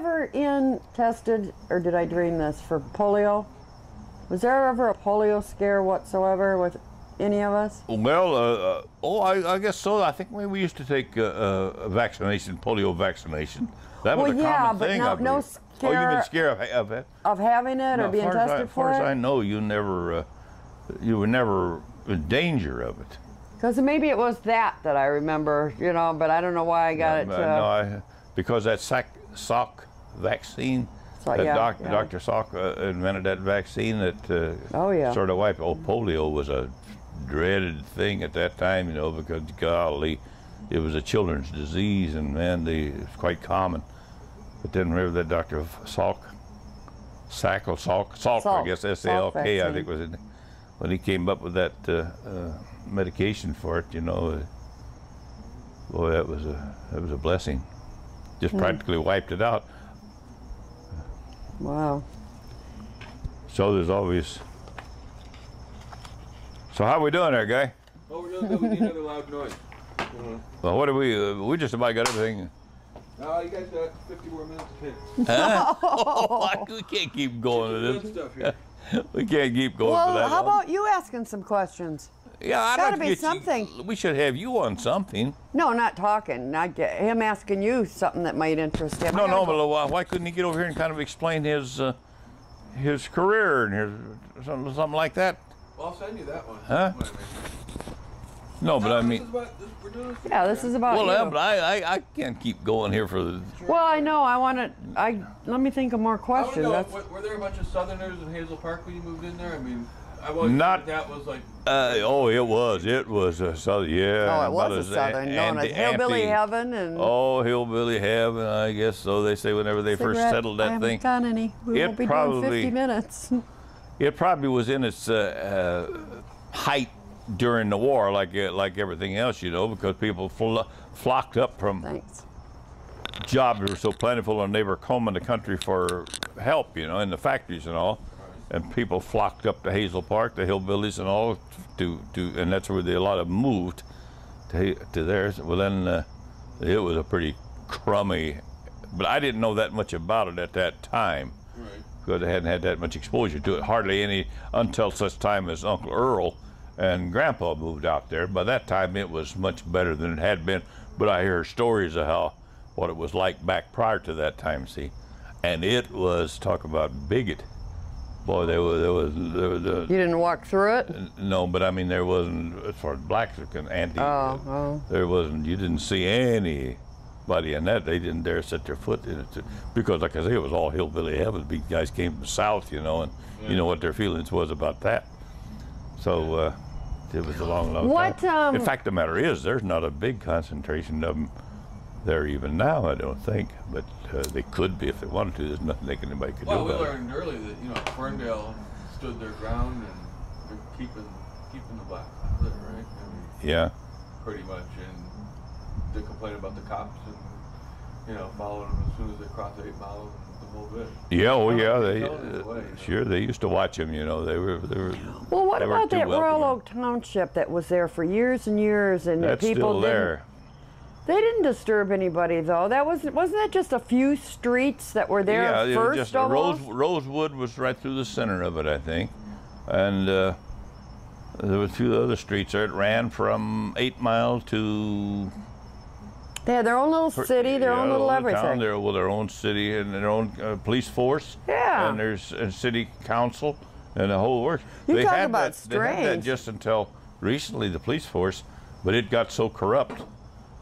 ever tested, or did I dream this, for polio? Was there ever a polio scare whatsoever with any of us? Well, I guess so. I think we used to take a vaccination, polio vaccination. That was a common thing, I believe. No scare. Oh, you mean scare of having it or being tested for it? As far as I know, you were never in danger of it. Because maybe it was that I remember, you know, but I don't know why I got it. No, because that Salk vaccine, Dr. Salk invented that vaccine that sort of wiped. Polio was a dreaded thing at that time, you know, because golly, it was a children's disease, and man, it was quite common. But then remember that Dr. Salk, I guess S-A-L-K, I think was it, when he came up with that medication for it, you know, boy, that was a blessing. Just practically wiped it out. Wow. So there's always. So how we doing there, guy? Oh, we're doing good. We need another loud noise. Well, what do we just about got everything. No, you guys got 50 more minutes to hit. Huh? We can't keep going with this. Stuff here. We can't keep going for that Well, how long. about you asking some questions? Yeah, I'd Gotta like to be get something. We should have you on something. No, not talking. Not him asking you something that might interest him. No, but why couldn't he get over here and kind of explain his career and something like that? Well, I'll send you that one. Huh? No, but I mean. This is about well, you. Yeah, but I can't keep going here for the. Well, I know. Let me think of more questions. Were there a bunch of Southerners in Hazel Park when you moved in there? I mean, I wasn't not. That was like. It was a Southern. Yeah. Oh, it was a Southern. Known as hillbilly heaven and. Oh, hillbilly heaven. I guess so. They say whenever they first settled that thing. I haven't done any. We won't be doing 50 minutes. It probably was in its height during the war, like everything else, you know, because people flocked up from jobs were so plentiful, and they were combing the country for help, you know, in the factories and all, and people flocked up to Hazel Park, the hillbillies and all, and that's where a lot of them moved to theirs. Well, then it was a pretty crummy, but I didn't know that much about it at that time. Right. Because I hadn't had that much exposure to it, hardly any, until such time as Uncle Earl and Grandpa moved out there. By that time, it was much better than it had been, but I hear stories of what it was like back prior to that time, see, and it was, talk about bigot. Boy, there was. You didn't walk through it? No, but I mean, there wasn't, as far as blacks and there wasn't, you didn't see anybody in that. They didn't dare set their foot in it, because like I say, it was all hillbilly heaven. Big guys came from the South, you know, and you know what their feelings was about that. So it was a long time. In fact, the matter is, there's not a big concentration of them there even now, I don't think, but they could be if they wanted to. There's nothing anybody could do about it. Well, we learned early that, you know, Ferndale stood their ground and they're keeping the blacks out there, right? I mean, yeah. Pretty much, and they complain about the cops and, you know, following them as soon as they crossed 8 miles and the whole bit. Yeah, they used to watch them, you know, they were. Well, what about that Royal Oak Township that was there for years and years, and that's people still there. They didn't disturb anybody, though. Wasn't that just a few streets that were there first? Yeah, just Rosewood was right through the center of it, I think, and there were a few other streets there. It ran from 8 Mile to. They had their own little city, their own little everything. Town there with their own city and their own police force. Yeah. And there's a city council and the whole works. You talk about strange. They had that just until recently, the police force, but it got so corrupt.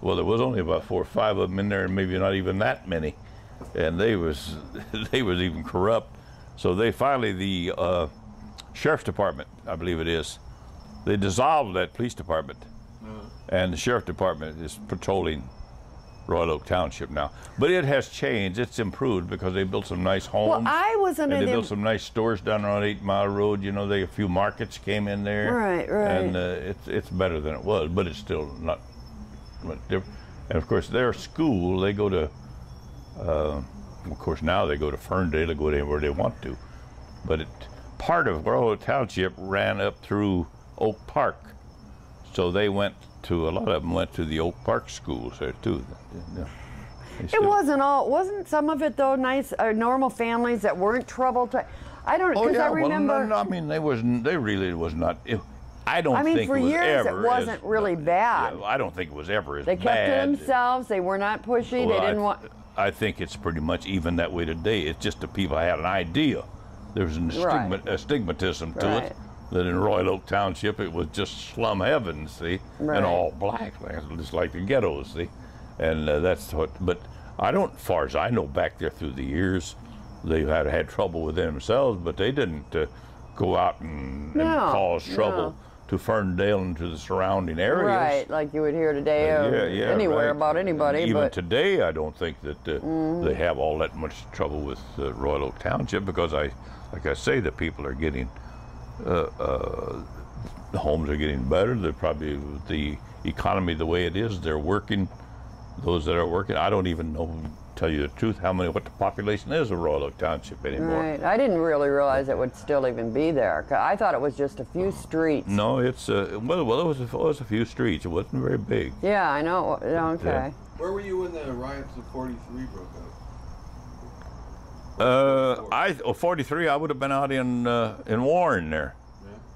Well, there was only about 4 or 5 of them in there, and maybe not even that many, and they was even corrupt. So they finally, the sheriff's department, I believe it is, they dissolved that police department, and the sheriff's department is patrolling Royal Oak Township now. But it has changed. It's improved because they built some nice homes. Well, and they built some nice stores down around 8 Mile Road. You know, a few markets came in there. Right. And it's better than it was, but it's still not much different. And of course, their school, they go to, of course now they go to Ferndale, they go anywhere they want to. But part of Royal Oak Township ran up through Oak Park. So they went to, a lot of them went to the Oak Park schools there too. It wasn't some of it though nice, normal families that weren't troubled? I don't, because I remember. Well, no, I mean, they really was not. I don't I mean, think for it was years ever it wasn't really bad. Yeah, I don't think it was ever as They bad. kept to themselves. They were not pushy. Well, They didn't want. I think it's pretty much even that way today. It's just the people had an idea. There was a stigmatism to it. That in Royal Oak Township it was just slum heaven, see, and all black, just like the ghettos, see, and that's what. But I don't, as far as I know, back there through the years, they had trouble with themselves, but they didn't go out and cause trouble to Ferndale and to the surrounding areas. Right, like you would hear today or anywhere about anybody. Even today, I don't think that they have all that much trouble with Royal Oak Township because like I say, the people are getting, the homes are getting better. They're probably, with the economy the way it is, they're working. Those that are working, I don't even know, tell you the truth, what the population is of Royal Oak Township anymore. Right. I didn't really realize it would still even be there. I thought it was just a few streets. No, it's it was a few streets. It wasn't very big. Yeah, I know. Okay. Yeah. Where were you when the riots of '43 broke out? 43. I would have been out in Warren there.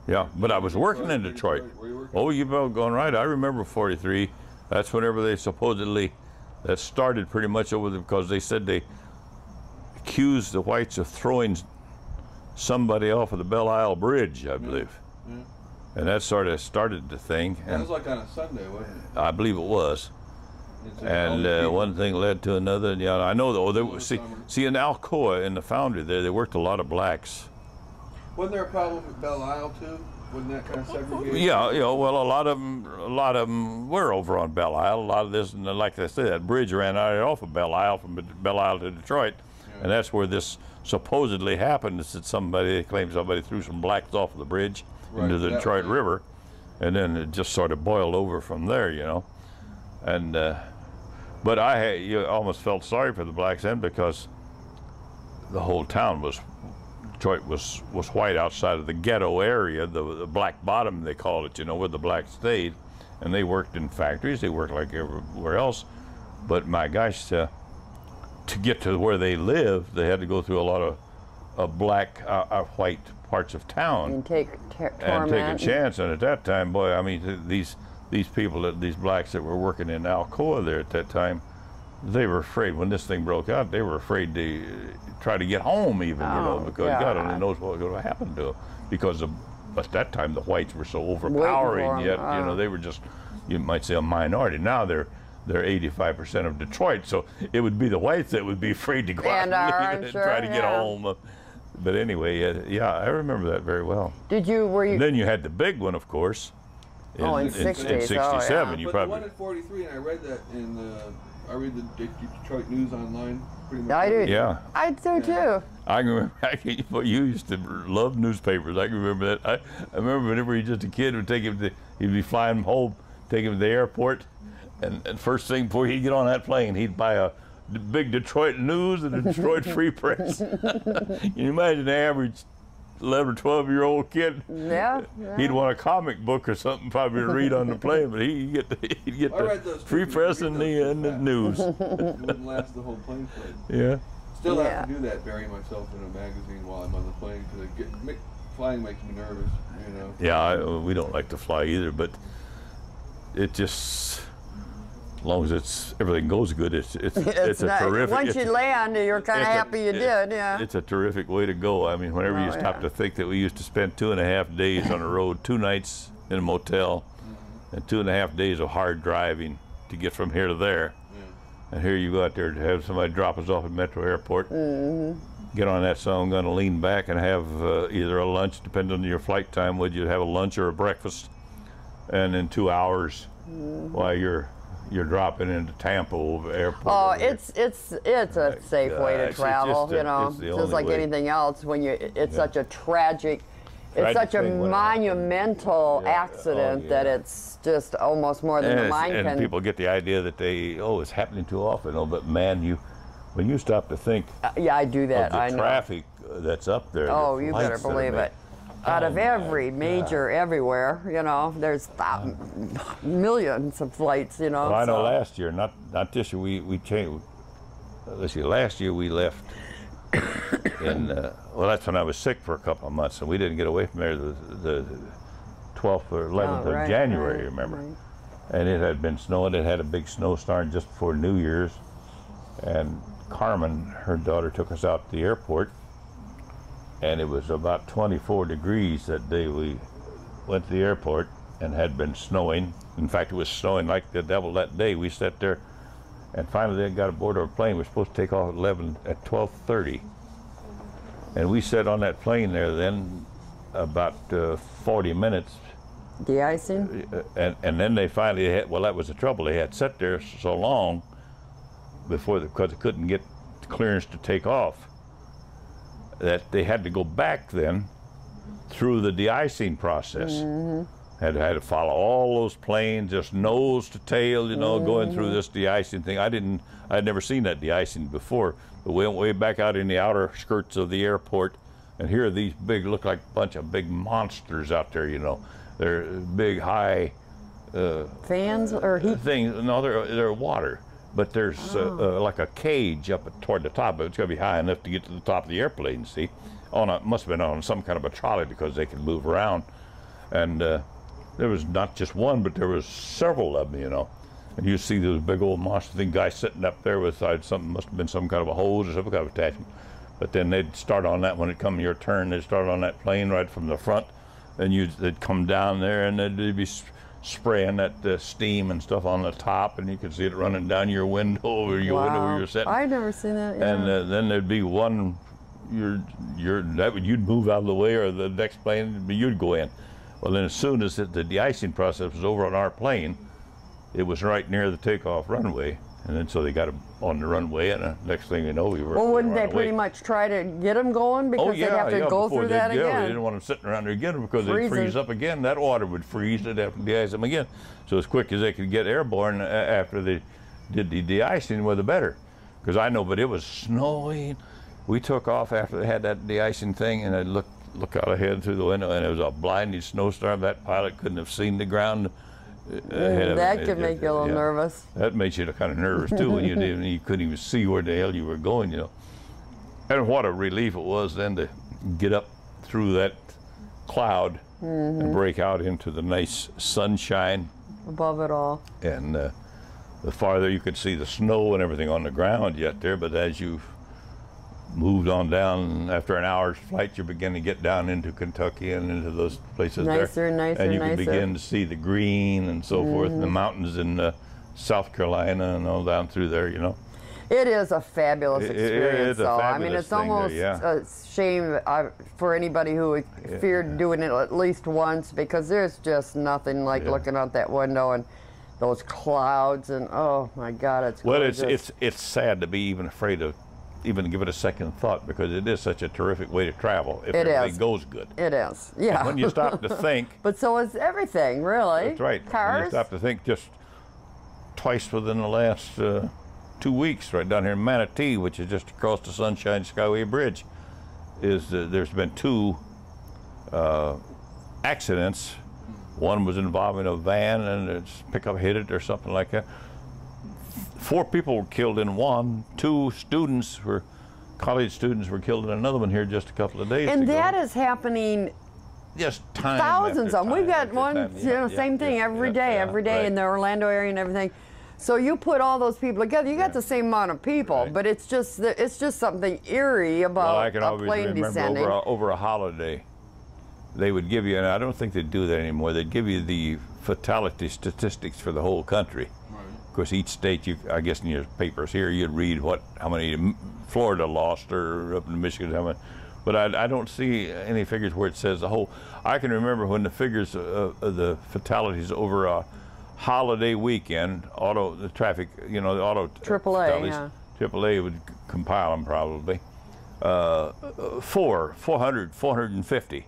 Yeah, but I was working in Detroit. Were you working? Oh, you're going right. I remember '43. That's whenever they supposedly, that started pretty much over because they said they accused the whites of throwing somebody off of the Belle Isle Bridge, I believe. Yeah. And that sort of started the thing. That was like on a Sunday, wasn't it? I believe it was. And one thing led to another. Yeah, I know though. See, in Alcoa, in the foundry there, they worked a lot of blacks. Wasn't there a problem with Belle Isle too? Wasn't that kind of segregated? Yeah, well, a lot of them were over on Belle Isle. A lot of this, and like I said, that bridge ran right off of Belle Isle from Belle Isle to Detroit, and that's where this supposedly happened. Is that they claim somebody threw some blacks off of the bridge into the Detroit River, and then it just sort of boiled over from there, you know. And but you almost felt sorry for the blacks then because the whole town Detroit was white outside of the ghetto area, the black bottom they called it, you know, where the blacks stayed, and they worked in factories. They worked like everywhere else, but my gosh, to get to where they lived, they had to go through a lot of black, white parts of town and take a chance. And at that time, boy, I mean, these people, these blacks that were working in Alcoa there at that time, they were afraid when this thing broke out. They were afraid to try to get home, even, you know, because God only knows what was going to happen to them. Because at that time, the whites were so overpowering. Yet, you know, they were just, you might say, a minority. Now they're 85% of Detroit, so it would be the whites that would be afraid to go out and try to get home. But anyway, yeah, I remember that very well. Were you? And then you had the big one, of course. In 67, you but probably. The one in '43, and I read that I read the Detroit News online pretty much. I do. Yeah. I do too. I can remember, you used to love newspapers. I can remember that. I remember whenever he was just a kid, he'd be flying home, take him to the airport, and first thing before he'd get on that plane, he'd buy a big Detroit News and a Detroit Free Press. Can you imagine the average 11 or 12-year-old kid? Yeah. He'd want a comic book or something probably to read on the plane, but he'd get the Free Press and the news. It wouldn't last the whole plane flight. Yeah. Still have to do that, bury myself in a magazine while I'm on the plane, because flying makes me nervous, you know. Yeah, we don't like to fly either, but it just, as long as everything goes good, it's a terrific. Once you land, you're kind of happy you did. Yeah. It's a terrific way to go. I mean, whenever you stop to think that we used to spend 2.5 days on the road, 2 nights in a motel, and 2.5 days of hard driving to get from here to there. And here you go out there to have somebody drop us off at Metro Airport, get on that son gun and lean back and have either a lunch, depending on your flight time, would you have a lunch or a breakfast, and in 2 hours while you're dropping into Tampa Airport. Oh, it's a safe way to travel, you know, just like anything else. When it's such a tragic. It's such a monumental accident that it's just almost more than the mind can. And people get the idea that it's happening too often. Oh, but man, when you stop to think. Yeah, I do that. Of the traffic that's up there. Oh, you better believe it. Out of every major, everywhere, you know, there's millions of flights, you know. Well, I know last year, not this year, we changed. let's see, last year we left in, well, that's when I was sick for a couple of months, and we didn't get away from there the 12th or 11th of January, remember? Right. And it had been snowing. It had a big snowstorm just before New Year's. And Carmen, her daughter, took us out to the airport. And it was about 24 degrees that day we went to the airport, and had been snowing. In fact, it was snowing like the devil that day. We sat there, and finally they got aboard our plane. We were supposed to take off at 12:30. And we sat on that plane there then about 40 minutes. De-icing? And then they finally had, well, that was the trouble. They had sat there so long because they couldn't get clearance to take off, that they had to go back then through the de-icing process. Mm-hmm. Had to follow all those planes, just nose to tail, you know, going through this de-icing thing. I'd never seen that de-icing before. But we went way back out in the outer skirts of the airport, and here are these big, look like a bunch of big monsters out there, you know. They're big, high fans or heat things. No, they're water, but there's like a cage up toward the top. But it's going to be high enough to get to the top of the airplane. See, must have been on some kind of a trolley because they can move around. And there was not just one, but there was several of them, you know. And you see those big old monster thing guys sitting up there with something, must have been some kind of a hose or some kind of attachment. But then they'd start on that when it come your turn. They'd start on that plane right from the front. And they'd come down there, and they'd be spraying that steam and stuff on the top, and you could see it running down your window or your window where you're sitting. I've never seen that. Yeah. And then there'd be one, you'd move out of the way, or the next plane, you'd go in. Well, then as soon as the de-icing process was over on our plane, it was right near the takeoff runway. And then so they got them on the runway, and the next thing you know, we were. Well, wouldn't they pretty much try to get them going because they'd have to go through that again? They didn't want them sitting around there again because they'd freeze up again. That water would freeze. They'd have to de-ice them again. So as quick as they could get airborne after they did the de-icing, well, the better. Because I know, but it was snowing. We took off after they had that de-icing thing, and I'd look out ahead through the window, and it was a blinding snowstorm. That pilot couldn't have seen the ground. That could make you a little nervous. That makes you kind of nervous too when you couldn't even see where the hell you were going, you know. And what a relief it was then to get up through that cloud and break out into the nice sunshine above it all. And the farther you could see the snow and everything on the ground yet there, but as you moved on down, after an hour's flight, you begin to get down into Kentucky and into those places nicer, and you can begin to see the green and so forth, and the mountains in South Carolina and all down through there, you know. It is a fabulous experience, though. I mean, it's almost a shame for anybody who feared doing it at least once, because there's just nothing like looking out that window and those clouds, and oh my God, it's gorgeous. Well, it's sad to be even afraid of even give it a second thought, because it is such a terrific way to travel if everything goes good. It is, yeah. And when you stop to think. But so is everything, really. That's right. Cars. When you stop to think, just twice within the last 2 weeks, right down here in Manatee, which is just across the Sunshine Skyway Bridge, there's been 2 accidents. One was involving a van, and its pickup hit it or something like that. 4 people were killed in one. 2 college students were killed in another one here just a couple of days ago. And that is happening just time thousands of them. We've got one, time, same thing every day right. In the Orlando area and everything. So you put all those people together, you got the same amount of people, but it's just something eerie about a plane descending. Over a holiday, they would give you, and I don't think they do that anymore, they'd give you the fatality statistics for the whole country. Of course, each state, I guess in your papers here, you'd read how many Florida lost, or up in Michigan, how many. But I don't see any figures where it says the whole. I can remember when the figures of the fatalities over a holiday weekend, the traffic, you know, the auto AAA, AAA would compile them probably. 450.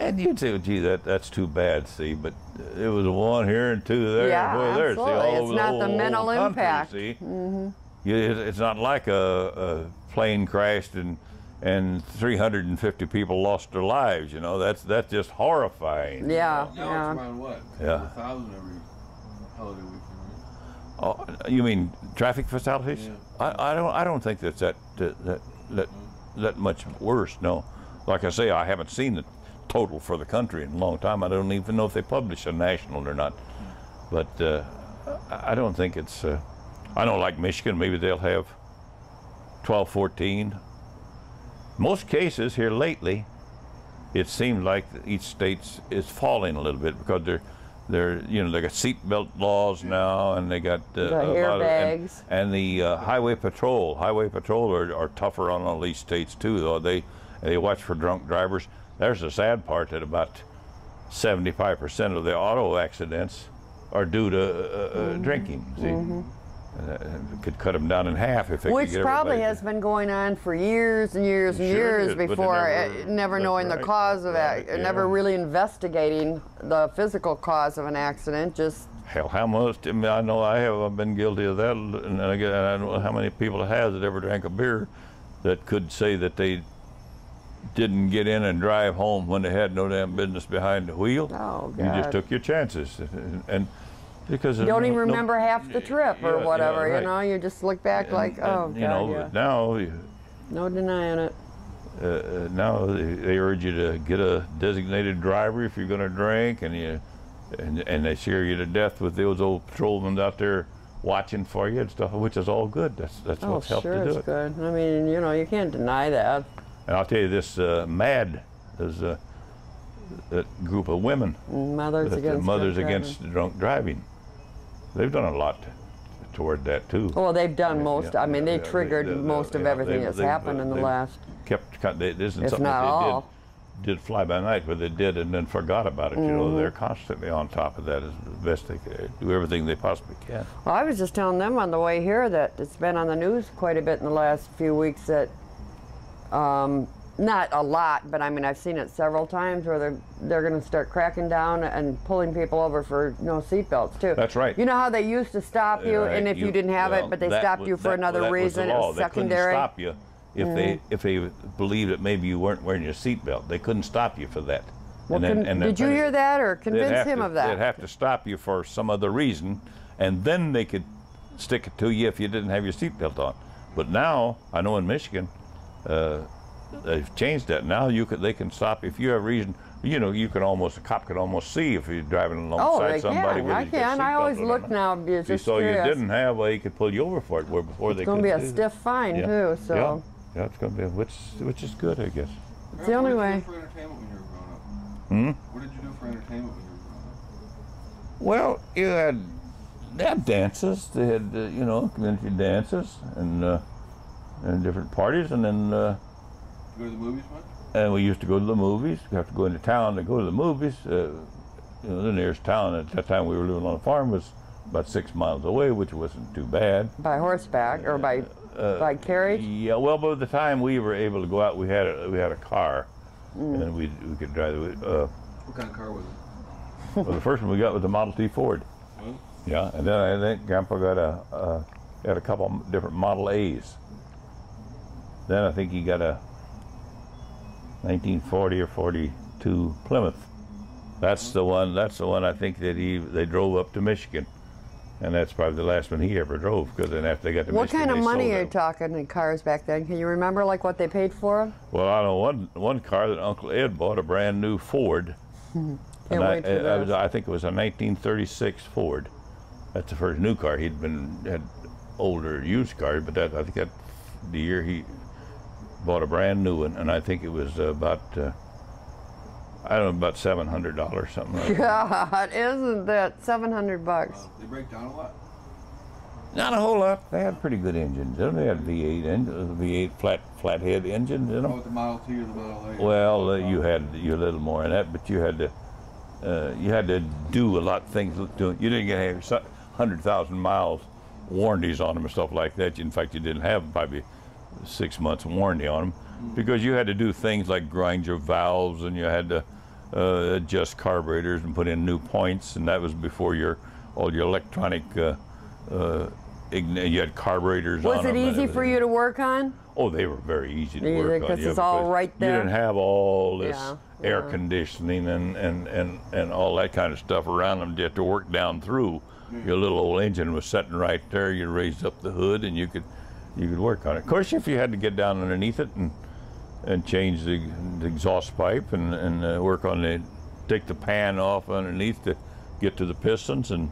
And you'd say, well, gee, that's too bad, see, but it was 1 here and 2 there. Yeah, absolutely. See, all it's not the mental impact. See? It's not like a plane crashed and 350 people lost their lives, you know. That's just horrifying. Yeah, Now it's around what? Yeah. 1,000 every holiday weekend, right? Oh, you mean traffic fatalities? Yeah. I don't think that's that much worse. No, like I say, I haven't seen the total for the country in a long time. I don't even know if they publish a national or not. But I don't think it's. I know, like Michigan, maybe they'll have 12, 14. Most cases here lately, it seems like each state is falling a little bit because they're they got seatbelt laws now, and they got the airbags, and the highway patrol are tougher on all these states too. Though they watch for drunk drivers. There's the sad part that about 75% of the auto accidents are due to drinking. See, could cut them down in half if they which could get probably has been going on for years and years and years before, never knowing the cause of it, never really investigating the physical cause of an accident. Just hell, how much? I mean, I know I've been guilty of that, and again, I don't know how many people have that ever drank a beer that could say that they didn't get in and drive home when they had no damn business behind the wheel. Oh, God. You just took your chances, and because you don't even remember half the trip or whatever. Right. You know, you just look back like, oh, God, now no denying it. Now they urge you to get a designated driver if you're going to drink, and they scare you to death with those old patrolmen out there watching for you and stuff, which is all good. That's what's helped to do it. Sure, it's good. I mean, you can't deny that. And I'll tell you this, MAD is that group of women, Mothers Against Drunk Driving. They've done a lot toward that too. Well, they've done most. I mean, they triggered most of everything that's happened in the last. This isn't if something not that all. they did fly by night, but they did and then forgot about it. You know, they're constantly on top of that as best they can, do everything they possibly can. Well, I was just telling them on the way here that it's been on the news quite a bit in the last few weeks that. Not a lot, but I mean, I've seen it several times where they're going to start cracking down and pulling people over for no seatbelts too. That's right. You know how they used to stop you, and if you didn't have it, but they stopped you for another reason, it was secondary. They couldn't stop you if they believed that maybe you weren't wearing your seatbelt. They couldn't stop you for that. Well, did you hear that, or convince him of that? They'd have to stop you for some other reason, and then they could stick it to you if you didn't have your seatbelt on. But now, I know in Michigan. They've changed that. Now they can stop if you have reason. You can a cop can almost see if you're driving alongside somebody. I can. I always look now. If he saw you didn't have, well, he could pull you over for it. Where before they could. It's going to be a stiff fine too. So yeah, it's going to be which is good, I guess. It's the only way. What did you do for entertainment when you were growing up? What did you do for entertainment when you were growing up? Well, they had dances. They had community dances and different parties, and then. Go to the movies much? And we used to go to the movies. We have to go into town to go to the movies. The nearest town at that time we were living on a farm was about 6 miles away, which wasn't too bad. By horseback or by carriage? Yeah, well, by the time we were able to go out, we had a car, and we could drive. What kind of car was it? Well, the first one we got was a Model T Ford. Yeah, and then I think Grandpa got a couple different Model A's. Then I think he got a 1940 or 42 Plymouth. That's the one I think that they drove up to Michigan, and that's probably the last one he ever drove. Because then after they got to what Michigan, kind of money are you talking in cars back then? Can you remember like what they paid for them? Well, I know one car that Uncle Ed bought, a brand new Ford. Can't wait for this. I think it was a 1936 Ford. That's the first new car. Had older used cars, but I think that the year he bought a brand new one, and I think it was about about $700, something like that. God, isn't that $700? They break down a lot? Not a whole lot. They had pretty good engines. They had V8 engines, V8 flathead engines in them. Oh, the Model T or the Model A? Well, you had a little more in that, but you had to do a lot of things. You didn't get 100,000 miles warranties on them and stuff like that. In fact, you didn't have probably 6 months warranty on them because you had to do things like grind your valves, and you had to adjust carburetors and put in new points, and that was before all your electronic you had carburetors on them. Was it easy for you to work on? Oh, they were very easy to work on. Because it's all right there. You didn't have all this air conditioning and all that kind of stuff around them. You had to work down through your little old engine was sitting right there. You raised up the hood, and you could work on it. Of course, if you had to get down underneath it and change the exhaust pipe and work on take the pan off underneath to get to the pistons and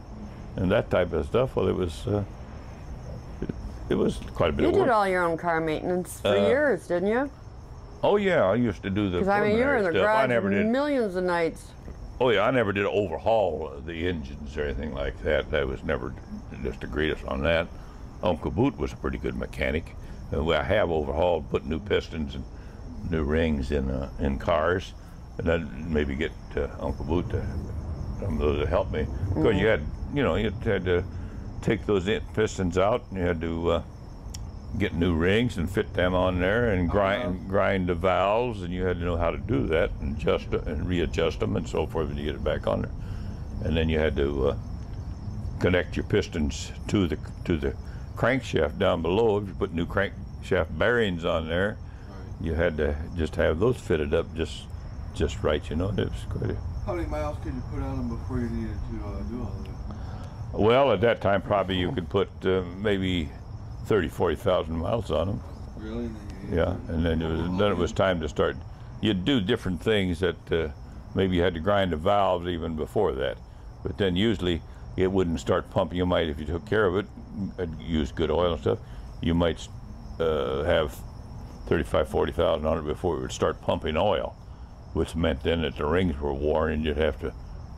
that type of stuff. Well, it was quite a bit of work. You did all your own car maintenance for years, didn't you? Oh yeah, I used to do the. Because I mean, you were in the garage I never did millions of nights. Oh yeah, I never did overhaul the engines or anything like that. I was never just the greatest on that. Uncle Boot was a pretty good mechanic. I have overhauled, put new pistons and new rings in cars, and then maybe get Uncle Boot to help me. Because you had to take those pistons out, and you had to get new rings and fit them on there, and grind the valves, and you had to know how to do that and adjust and readjust them and so forth when you get it back on there. And then you had to connect your pistons to the crankshaft down below. If you put new crankshaft bearings on there, you had to just have those fitted up just right. It was quite. How many miles could you put on them before you needed to do all of that? Well, at that time, probably you could put maybe 30,000, 40,000 miles on them. Really? Yeah, and then it was time to start. You'd do different things that maybe you had to grind the valves even before that, but then usually it wouldn't start pumping. You might, if you took care of it, use good oil and stuff, you might have 35,000, 40,000 on it before it would start pumping oil, which meant then that the rings were worn and you'd have to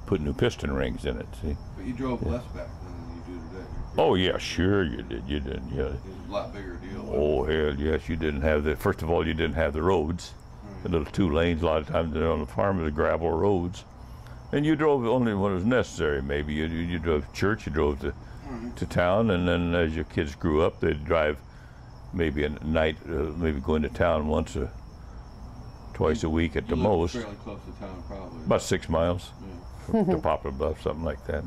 put new piston rings in it. See? But you drove less back then than you do today. Oh yeah, sure you did. You did, yeah. It was a lot bigger deal. Oh hell yes, you didn't have the. First of all, you didn't have the roads. The little 2 lanes. A lot of times on the farm, the gravel roads, and you drove only when it was necessary. Maybe you drove to church, you drove to town, and then as your kids grew up, they'd drive maybe at night, maybe go into town once or twice a week at the most. Fairly close to town, probably. About 6 miles to Poplar Bluff, something like that.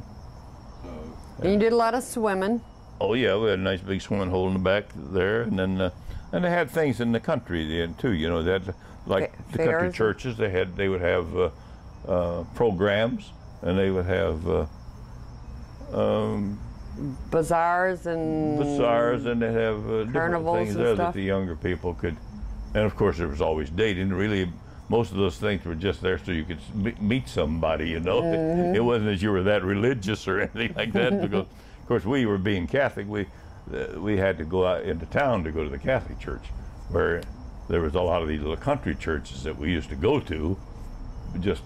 And you did a lot of swimming. Oh yeah, we had a nice big swimming hole in the back there, and then and they had things in the country then too. They had, like the country churches. They would have programs, and they would have bazaars and they have different things there that the younger people could. And of course, there was always dating. Really, most of those things were just there so you could meet somebody. It wasn't that you were that religious or anything like that. Because, of course, we were being Catholic. We had to go out into town to go to the Catholic church, where there was a lot of these little country churches that we used to go to, just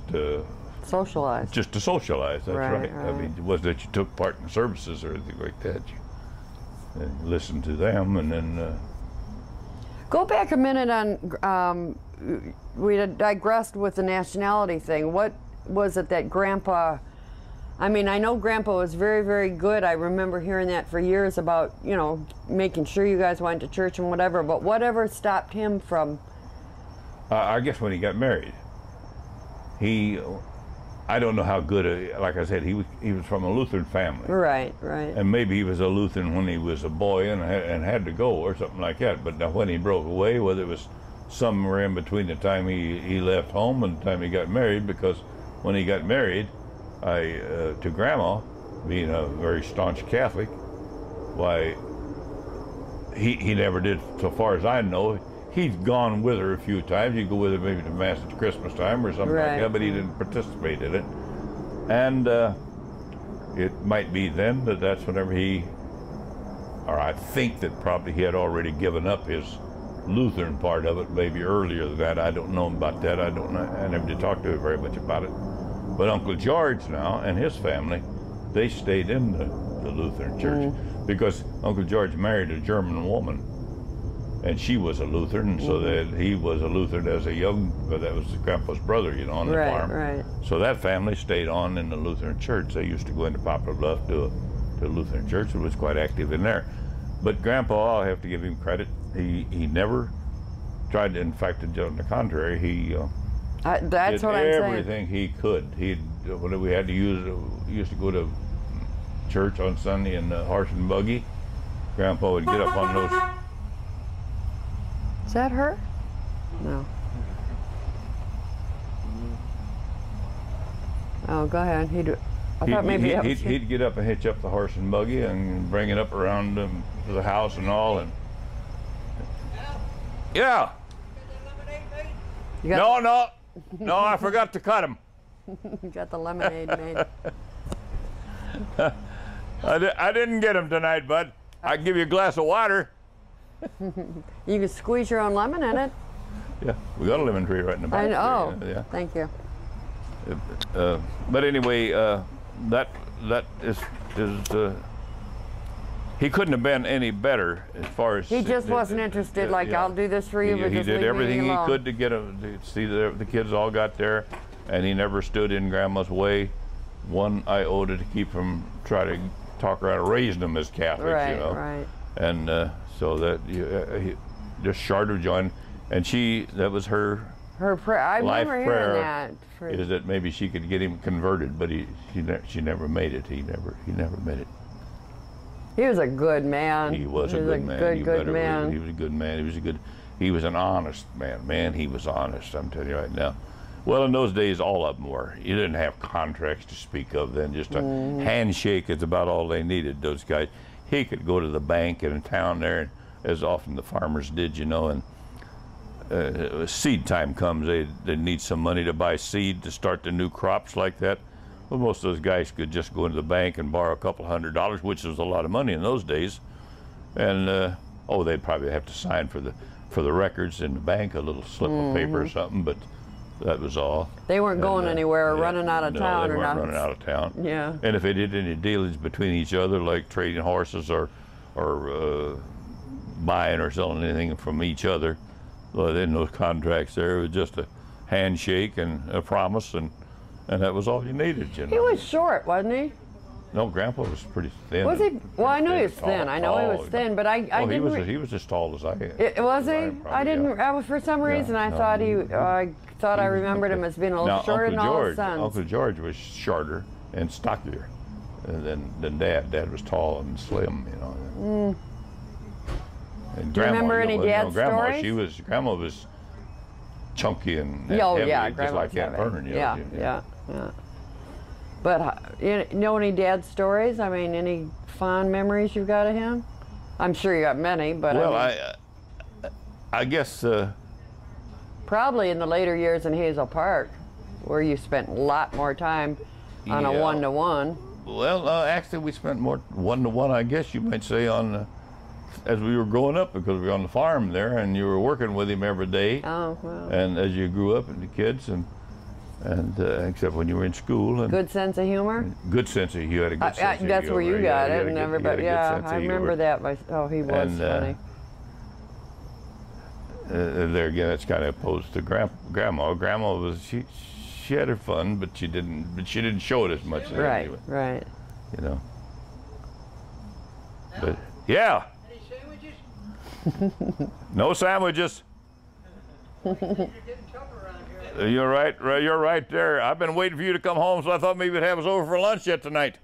socialize. Just to socialize. That's right. Right. I mean, it wasn't that you took part in services or anything like that. You listened to them, and then. Go back a minute on. We had digressed with the nationality thing. What was it that Grandpa? I mean, I know Grandpa was very, very good. I remember hearing that for years about, making sure you guys went to church and whatever, but whatever stopped him from? I guess when he got married. I don't know how good, like I said, he was from a Lutheran family. Right. And maybe he was a Lutheran when he was a boy and had to go or something like that. But now when he broke away, whether it was somewhere in between the time he left home and the time he got married, because when he got married, to Grandma, being a very staunch Catholic, why, he never did, so far as I know. He'd gone with her a few times. He'd go with her maybe to Mass at Christmas time or something like that, but he didn't participate in it. And it might be then that's whenever or I think that probably he had already given up his Lutheran part of it, maybe earlier than that. I don't know about that. I never did talk to him very much about it. But Uncle George now and his family, they stayed in the Lutheran church because Uncle George married a German woman, and she was a Lutheran, so that he was a Lutheran as a but that was Grandpa's brother, on the farm. Right. So that family stayed on in the Lutheran church. They used to go into Poplar Bluff to a Lutheran church and was quite active in there. But Grandpa, I'll have to give him credit. He never tried to, in fact, on the contrary, he that's did what I'm saying. Everything he could. When we had to used to go to church on Sunday in the horse and buggy, Grandpa would get up on those. Is that her? No. Oh, go ahead. I thought maybe he'd get up and hitch up the horse and buggy and bring it up around to the house and all. And yeah. No, I forgot to cut him. You got the lemonade made. I didn't get him tonight, bud. I can give you a glass of water. You can squeeze your own lemon in it. Yeah, we got a lemon tree right in the back. I know. Yeah. Thank you. But anyway, that is he couldn't have been any better as far as he just wasn't interested. Like, yeah. I'll do this for you, but he just did leave everything me he alone. could to get to see the kids all got there, and he never stood in Grandma's way one iota to keep from trying to talk her out of raising them as Catholics, right, you know. Right. And so that he just shorter joined, and that was her prayer. I life remember prayer hearing that. is that maybe she could get him converted, but she never made it. He never made it. He was a good man. He was a good man. Good man. He was a good man. He was an honest man. Man, he was honest. I'm telling you right now. Well, in those days, all of them were. You didn't have contracts to speak of then. Just a handshake is about all they needed. Those guys. He could go to the bank in town there, and as often the farmers did, you know. And seed time comes, they need some money to buy seed to start the new crops like that. Well, most of those guys could just go into the bank and borrow a couple $100, which was a lot of money in those days. And they'd probably have to sign for the records in the bank, a little slip of paper or something, but that was all. They weren't going anywhere, or running out of town, or nothing. Running out of town. Yeah. And if they did any dealings between each other, like trading horses or buying or selling anything from each other, well, in those contracts there, it was just a handshake and a promise, and that was all you needed, you know. He was short, wasn't he? No, Grandpa was pretty thin. Was he? Well, I knew he was thin. I know he was thin, but I didn't. He was as tall as I am. Was he? I didn't. For some reason, I thought I remembered him as being a little shorter than all his sons. Uncle George was shorter and stockier than Dad. Dad was tall and slim, you know. And Do you remember any Dad stories? Grandma was chunky and oh, heavy, yeah, just like Aunt Vernon. Yeah. But you know any Dad stories? I mean, any fond memories you've got of him? I'm sure you got many, but well, I guess probably in the later years in Hazel Park, where you spent a lot more time on a one-to-one. Well, actually, we spent more one-to-one, I guess you might say, on as we were growing up, because we were on the farm there, and you were working with him every day. Oh, well. And as you grew up, and the kids, and except when you were in school. And good sense of humor? Good sense of humor. You had a good sense of humor. That's where you got it, and everybody, yeah, I remember that. He was funny. There again, it's kind of opposed to Grandma. Grandma was, she had her fun, but she didn't show it as much as right, right. You know. But yeah. No sandwiches. You're right. You're right there. I've been waiting for you to come home, so I thought maybe you'd have us over for lunch yet tonight.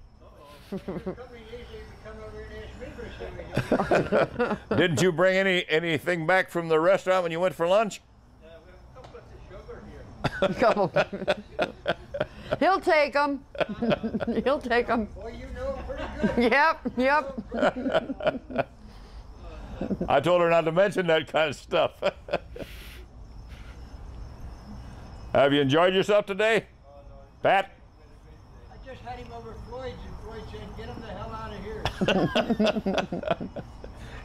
Didn't you bring anything back from the restaurant when you went for lunch? We have a couple of sugar here. He'll take them. He'll take them. Well, you know pretty good. Yep. I told her not to mention that kind of stuff. Have you enjoyed yourself today, Pat? I just had him over at Floyd's, and Floyd said, "Get him the hell out of here."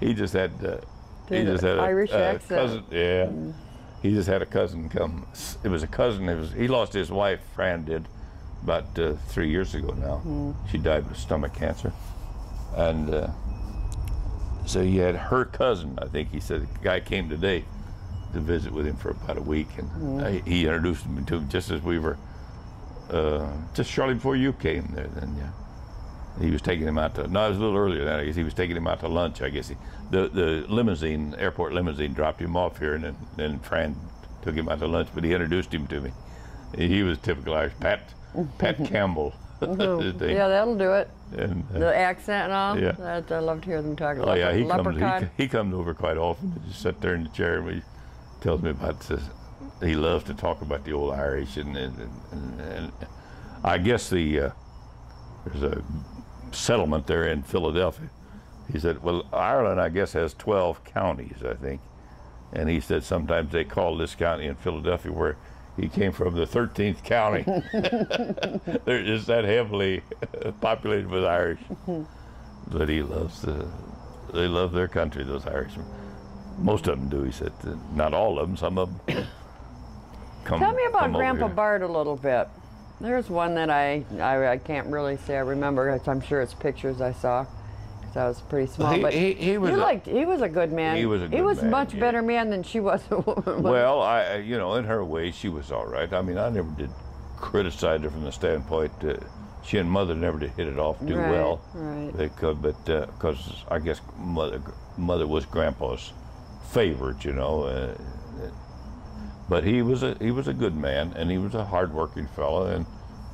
He just had Irish accent. Cousin. Yeah, he just had a cousin come. It was a cousin. He lost his wife. Fran did about 3 years ago now. She died with stomach cancer, and so he had her cousin. I think he said the guy came today to visit with him for about a week, and he introduced me to him just as we were, just shortly before you came there. Then he was taking him out to. No, it was a little earlier than that. I guess he was taking him out to lunch. I guess the limousine, airport limousine, dropped him off here, and then Fran took him out to lunch. But he introduced him to me. He was typical Irish, Pat Campbell. Yeah, that'll do it. And, the accent and all. Yeah. I love to hear them talk about. Oh yeah, he comes over quite often. He just sat there in the chair and he tells me about this. He loves to talk about the old Irish, and I guess the there's a settlement there in Philadelphia. He said, well, Ireland, I guess, has 12 counties, I think. And he said sometimes they call this county in Philadelphia, where he came from, the 13th county. They're just that heavily populated with Irish. But he loves they love their country, those Irishmen. Most of them do, he said. Not all of them, some of them come. Tell me about Grandpa Bart a little bit. There's one that I can't really say I remember. I'm sure it's pictures I saw. I was pretty small, but he was a good man. He was a good man. He was a much better man than she was a woman. Well, you know, in her way, she was all right. I mean, I never did criticize her from the standpoint she and Mother never did hit it off too well. Right. They could, but because I guess Mother was Grandpa's favorite, you know. But he was a good man, and he was a hard-working fellow, and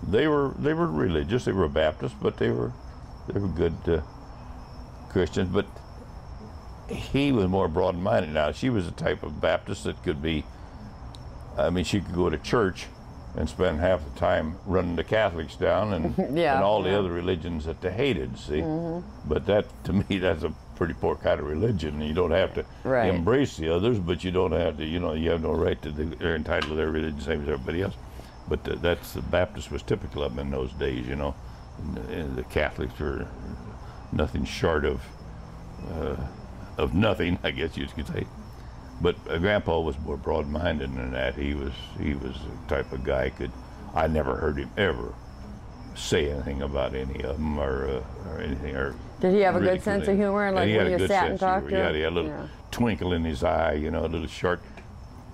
they were religious. They were Baptists, but they were good Christians. But he was more broad-minded. Now, she was the type of Baptist that could be, I mean, she could go to church and spend half the time running the Catholics down and and all the other religions that they hated, see. But that, to me, that's a pretty poor kind of religion. You don't have to embrace the others, but you don't have to, you know, you have no right to, they're entitled to their religion, same as everybody else. But that's, the Baptist was typical of them in those days, you know. And the Catholics were nothing short of nothing, I guess you could say. But Grandpa was more broad-minded than that. He was the type of guy I never heard him ever say anything about any of them or anything. Or did he have a good sense of humor? Like when you sat and talked to him? Yeah, he had a little twinkle in his eye, you know, a little short.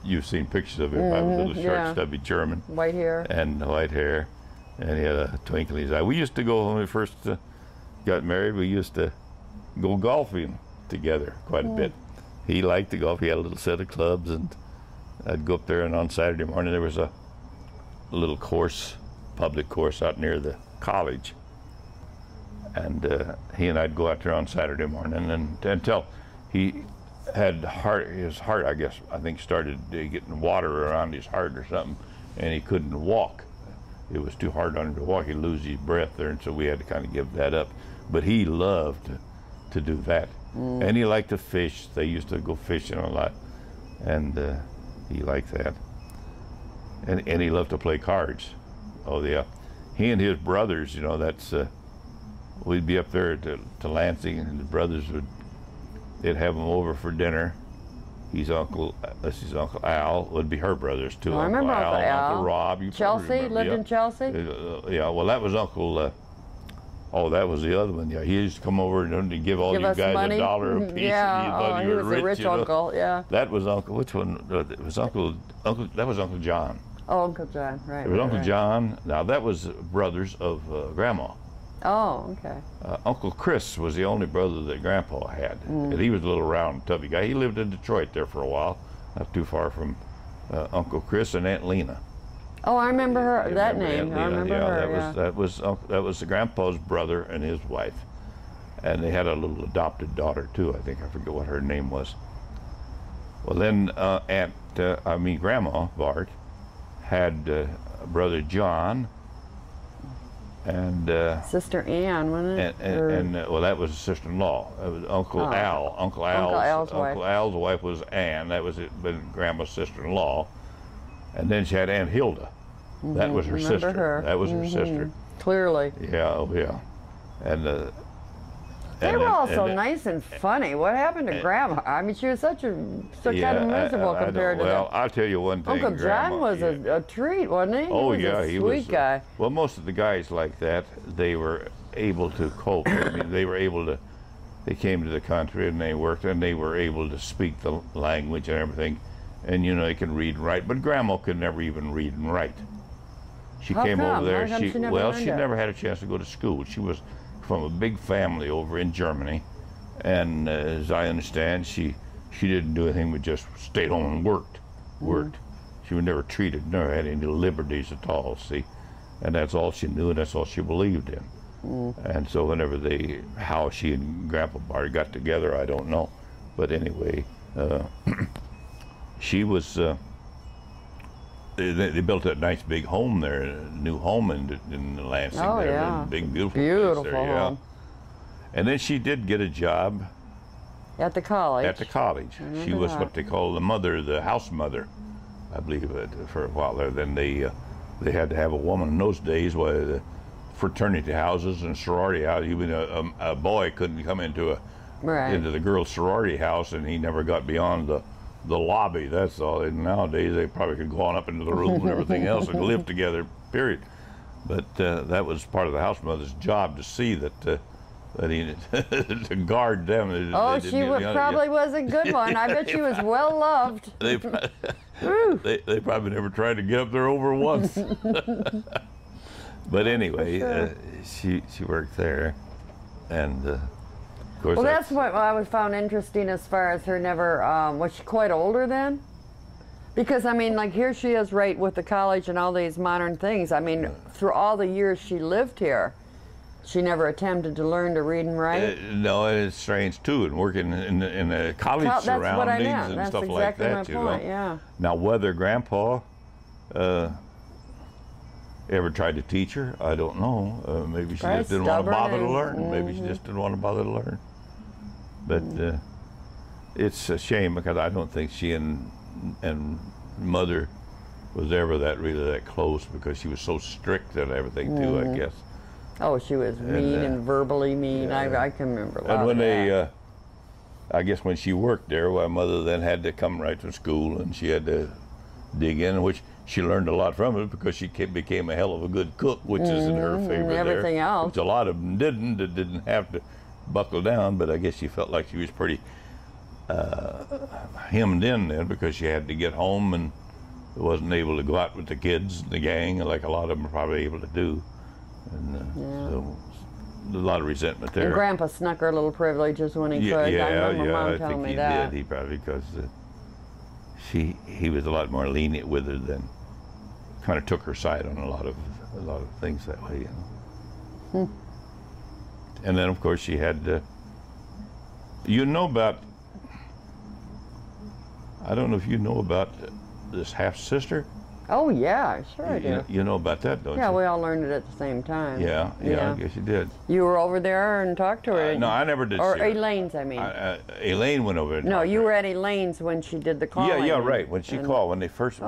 You've seen pictures of him, a little short, stubby German. White hair. And white hair. And he had a twinkle in his eye. We used to go, when we first got married, we used to go golfing together quite a bit. He liked to golf. He had a little set of clubs, and I'd go up there, and on Saturday morning there was a little course, public course out near the college. And he and I'd go out there on Saturday morning, and until he had his heart, I think, started getting water around his heart or something, and he couldn't walk. It was too hard on him to walk. He'd lose his breath there, and so we had to kind of give that up. But he loved to do that. And he liked to fish. They used to go fishing a lot, and he liked that. And he loved to play cards. Oh yeah, he and his brothers, you know, that's we'd be up there to Lansing, and the brothers they'd have him over for dinner. His Uncle Al would be her brothers too. I remember Uncle Al. Uncle Rob. Chelsea lived in Chelsea. Yeah, well, that was Uncle. Oh, that was the other one. Yeah, he used to come over and give all you guys money. $1 a piece. Yeah, he was a rich uncle. Yeah. That was Uncle. Which one? It was Uncle. That was Uncle John. Oh, Uncle John, right. It was Uncle John. Now that was brothers of Grandma. Oh, okay. Uncle Chris was the only brother that Grandpa had, and he was a little round, tubby guy. He lived in Detroit there for a while, not too far from Uncle Chris and Aunt Lena. Oh, I remember her. That name. I remember her. That was the Grandpa's brother and his wife, and they had a little adopted daughter too. I think I forget what her name was. Well, then Grandma Bart had brother John and Sister Ann, wasn't it? And well, that was a sister-in-law. It was Uncle Al. Uncle Al's wife was Ann. That was Grandma's sister-in-law. And then she had Aunt Hilda. That was her sister. Her. That was her sister. Clearly. Yeah, oh yeah. And they were all so nice and funny. What happened to Grandma? I mean, she was so kind of miserable compared to Well, I'll tell you one thing. Uncle John was a treat, wasn't he? Oh, he was a sweet guy. Well, most of the guys like that, they were able to cope. I mean, they came to the country and they worked, and they were able to speak the language and everything. And you know, they can read and write, but Grandma could never even read and write. She came over there. She never had a chance to go to school. She was from a big family over in Germany, and as I understand, she didn't do anything but just stayed home and worked. She was never never had any liberties at all. See, and that's all she knew, and that's all she believed in. And so whenever how she and Grandpa Bart got together, I don't know, but anyway. She was, they built that nice big home there, a new home in Lansing. Oh, there, yeah. a big beautiful Beautiful place there, yeah. home. And then she did get a job At the college. at the college. She was what they call the mother, the house mother, I believe, for a while there. Then they had to have a woman in those days. Where the fraternity houses and sorority houses, even a boy couldn't come into into the girls' sorority house, and he never got beyond the lobby. That's all. And nowadays they probably could go on up into the room and everything else and live together. Period. But that was part of the house mother's job, to see that he to guard them. Oh, she probably was a good one. I bet she was well loved. They probably never tried to get up there over once. But anyway, she worked there, and of course. Well, that's what I found interesting as far as her never. Was she quite older then? Because I mean, like here she is, right, with the college and all these modern things. I mean, through all the years she lived here, she never attempted to learn to read and write? No, it's strange too, and working in the college surroundings that's what I meant. and That's stuff exactly like that. My point, yeah. Now, whether Grandpa ever tried to teach her, I don't know. Maybe she just didn't want to bother to learn. Maybe she just didn't want to bother to learn. But it's a shame, because I don't think she and Mother was ever really that close, because she was so strict and everything too, I guess. Oh, she was mean and verbally mean. Yeah. I can remember a lot And when of that. I guess when she worked there, Mother then had to come right to school, and she had to dig in, which she learned a lot from it, because she became a hell of a good cook, which is in her favor and everything there. else. Which a lot of them didn't have to buckle down, but I guess she felt like she was pretty hemmed in then, because she had to get home and wasn't able to go out with the kids and the gang like a lot of them are probably able to do. And so a lot of resentment there. And Grandpa snuck her little privileges when he could. I remember Mom telling me that. I think he did. He probably, because he was a lot more lenient with her than kind of took her side on a lot of things that way. And then of course she had. You know about. I don't know if you know about this half sister. Oh yeah, sure I do. You know about that, don't you? Yeah, we all learned it at the same time. Yeah, I guess you did. You were over there and talked to her. No, I never did. Or see her. Elaine's, I mean. Elaine went over. And no, you were at Elaine's when she did the calling. Yeah, right. When she called, when she first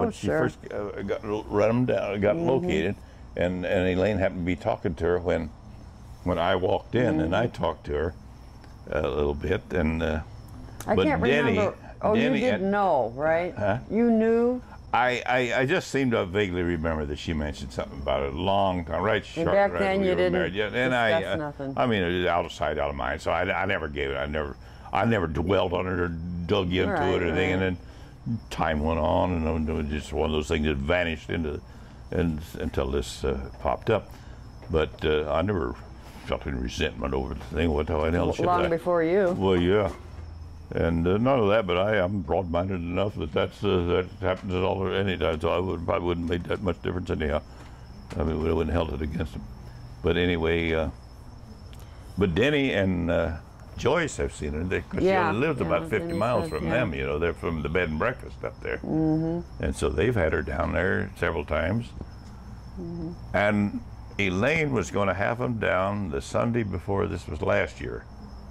got run them down, got located, and Elaine happened to be talking to her when I walked in, and I talked to her a little bit, and. I can't remember. Oh, you didn't know, right? Huh? You knew. I just seem to vaguely remember that she mentioned something about it a long time, right? And back then you didn't married. Yeah, and discuss nothing. I mean, it was out of sight, out of mind. So I never gave it. I never dwelled on it or dug into it or anything. And then time went on, and it was just one of those things that vanished until this popped up. But I never felt any resentment over the thing. What the hell? Long before you. Well, yeah. And none of that, but I'm broad-minded enough that that happens at all any time, so I probably wouldn't make that much difference anyhow. I mean, we wouldn't held it against them. But anyway, but Denny and Joyce have seen her, because she only lives about 50 miles from them. You know, they're from the bed and breakfast up there, and so they've had her down there several times. And Elaine was going to have them down the Sunday before this was last year,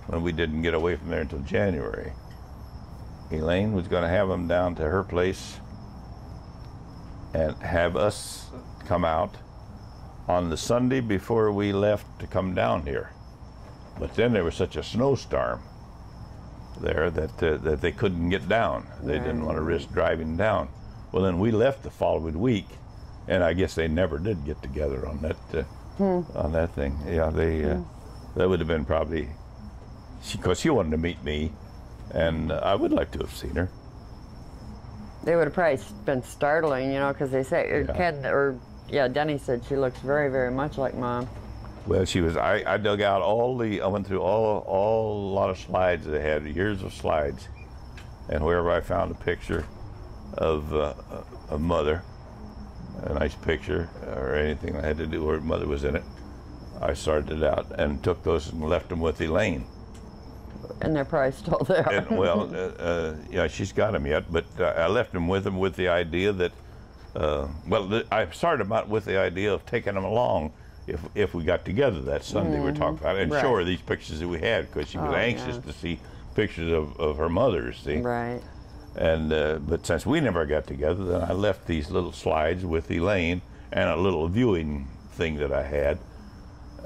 when we didn't get away from there until January. Elaine was going to have them down to her place and have us come out on the Sunday before we left to come down here. But then there was such a snowstorm there that they couldn't get down. They didn't want to risk driving down. Well, then we left the following week, and I guess they never did get together on that thing. Yeah, that would have been probably. Because she wanted to meet me, and I would like to have seen her. They would have probably been startling, you know, because they say, Denny said she looks very, very much like Mom. Well, she was. I dug out I went through a lot of slides they had, years of slides, and wherever I found a picture of a mother, a nice picture or anything that had to do where Mother was in it, I sorted it out and took those and left them with Elaine. And they're probably still there. And, well, yeah, she's got them yet, but I left them with the idea that well, I started out with the idea of taking them along if we got together that Sunday we were talking about it, and show her these pictures that we had, because she was anxious to see pictures of her mother, see. Right. And but since we never got together, then I left these little slides with Elaine and a little viewing thing that I had,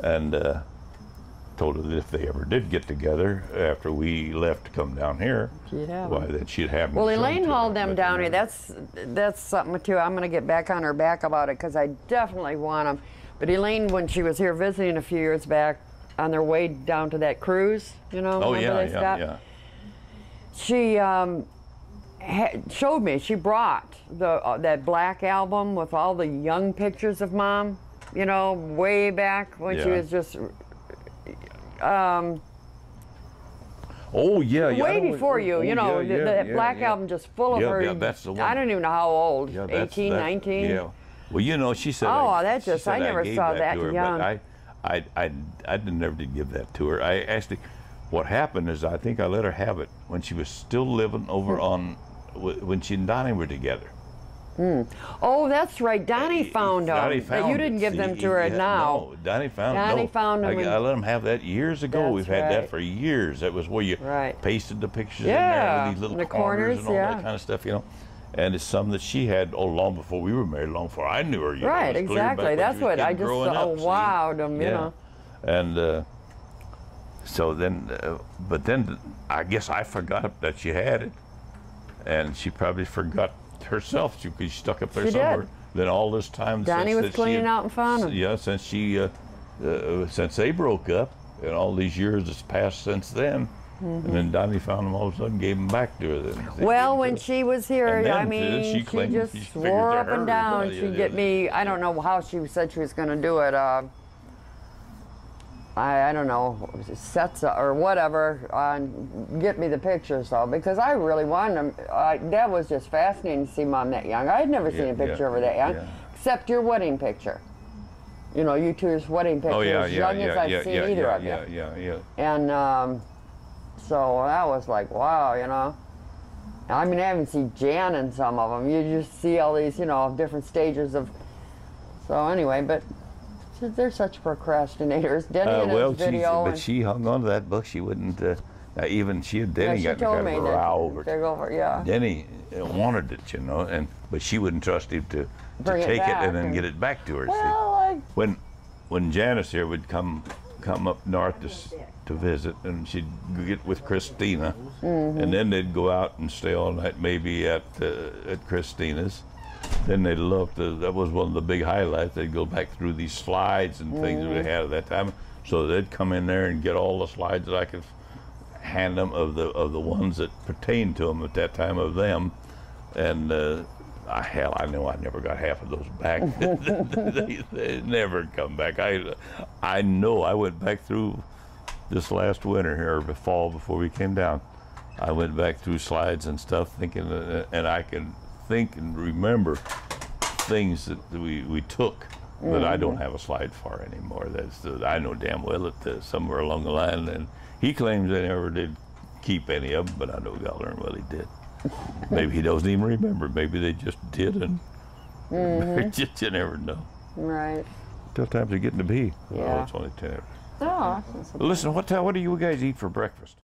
and told her that if they ever did get together after we left to come down here, why that she'd have them. Well, Elaine hauled them down here. That's something too. I'm going to get back on her back about it, because I definitely want them. But Elaine, when she was here visiting a few years back, on their way down to that cruise, you know, she showed me. She brought that black album with all the young pictures of Mom, you know, way back when she was just. Way before you, you know, the black album just full of her. Yeah, that's the one. I don't even know how old, 18, 19. Yeah. Well, you know, she said. Oh, that just, I never saw that young. But I never did give that to her. I actually, what happened is I think I let her have it when she was still living over on, when she and Donnie were together. Oh, that's right. Donnie found them. But you didn't give them to her now. No, Donnie found them. Donnie found them. I let him have that years ago. We've had that for years. That was where you pasted the pictures in there with these little corners and all that kind of stuff, you know. And it's some that she had long before we were married, long before I knew her. You right, know, exactly. That's what I just wowed them, you know. And so then, but then I guess I forgot that she had it, and she probably forgot herself because she stuck up there somewhere. Did. Then all this time, Donnie was cleaning out and found them. Yeah, since since they broke up, and all these years has passed since then. And then Donnie found them all of a sudden, gave them back to her. Then well, when she was here, I mean, she just swore up and down she'd get me. I don't know how she said she was going to do it. I don't know, sets or whatever, get me the pictures though, because I really wanted them. That was just fascinating to see Mom that young. I had never seen a picture of her that young, except your wedding picture. You know, you two's wedding picture, as young as I've seen either of you. Yeah. And so that was like, wow, you know. I mean, I haven't seen Jan in some of them. You just see all these, you know, different stages of. So anyway, but. They're such procrastinators. Denny in his video. But she hung on to that book. She wouldn't even. Denny got kind of a row over it. Denny wanted it, you know, but she wouldn't trust him to take it and then get it back to her. Well, when Janice here would come up north to visit, and she'd get with Christina, and then they'd go out and stay all night, maybe at Christina's. Then they'd love to, that was one of the big highlights, they'd go back through these slides and things that we had at that time. So they'd come in there and get all the slides that I could hand them of the ones that pertained to them at that time of them. And hell, I know I never got half of those back. they never come back. I know I went back through this last winter here, or fall before we came down. I went back through slides and stuff thinking, and I can think and remember things that we took that I don't have a slide for anymore. I know damn well that somewhere along the line, and he claims they never did keep any of them, but I know God darn well he did. Maybe he doesn't even remember. Maybe they just did, and you never know. Right. Tough times are getting to be. Yeah. Oh, it's only 10. Oh, listen, what do you guys eat for breakfast?